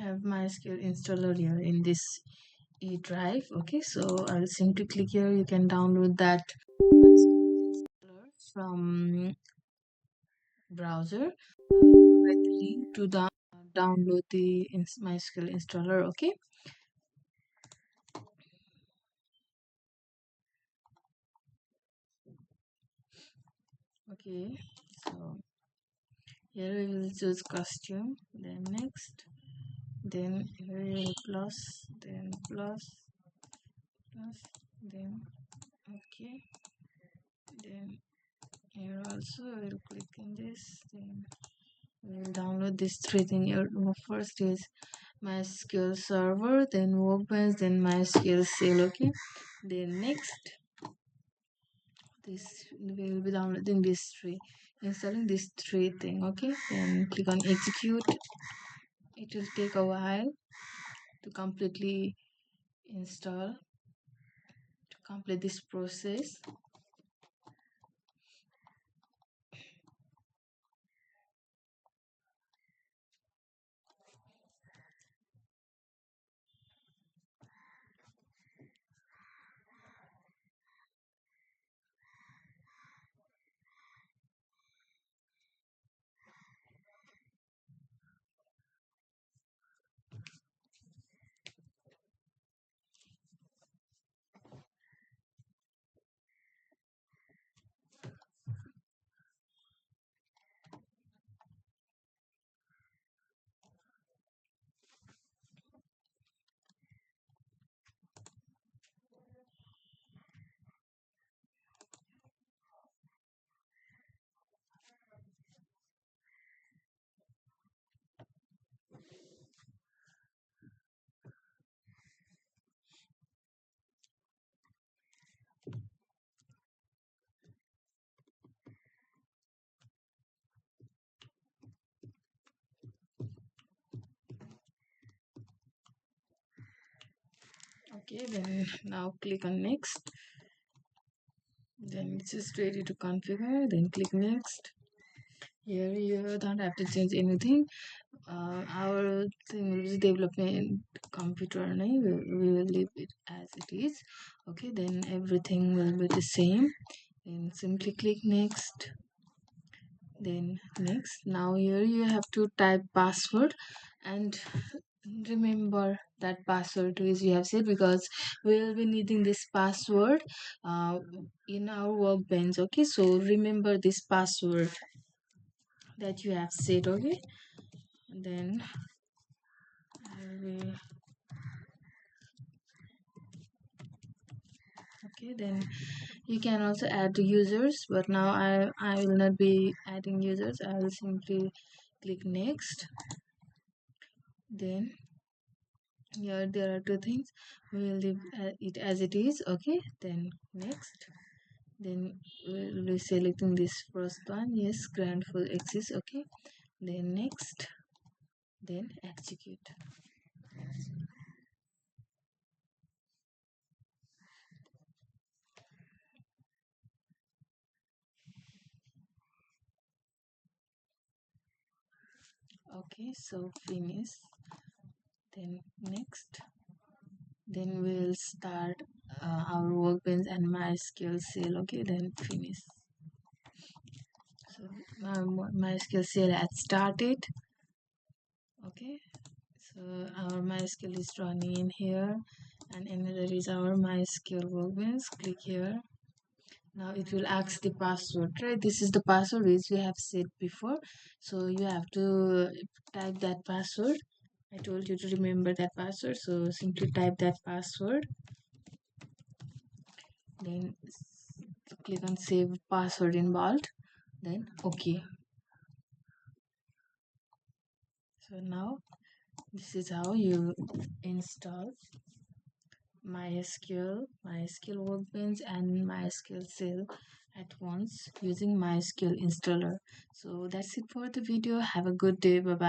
have MySQL installer here in this E drive. Okay, so I'll simply click here. You can download that MySQL installer from browser. I will provide the link to download the MySQL installer. Okay. Okay, so here we will choose costume, then next, then here we will plus, then plus, then okay, then here also I will click in this, then we will download this three things. Here first is MySQL server, then workbench, then MySQL cell. Okay, then next this we will be downloading this three, installing this three thing. Okay, then click on execute. It will take a while to completely install, to complete this process. Okay, then now click on next. Then it's just ready to configure. Then click next. Here you don't have to change anything. Our thing will be development computer, we will leave it as it is. Okay, then everything will be the same. Then simply click next. Then next. Now here you have to type password and remember that password which we have said, because we will be needing this password in our workbench. Okay, so remember this password that you have said. Okay, and then okay, then you can also add the users, but now I will not be adding users. I will simply click next. Then here there are two things, we will leave it as it is. Okay, then next, then we'll be selecting this first one. Yes, grant full access. Okay, then next, then execute. Okay, so finish. Then next, then we'll start our workbench and MySQL cell. Okay, then finish. So MySQL cell has started. Okay, so our MySQL is running in here, and another is our MySQL workbench. Click here. Now it will ask the password, right? This is the password which we have said before, so you have to type that password. I told you to remember that password, so simply type that password. Then click on save password in bold, then okay. So now this is how you install MySQL workbench and MySQL cell at once using MySQL installer. So that's it for the video. Have a good day. Bye bye.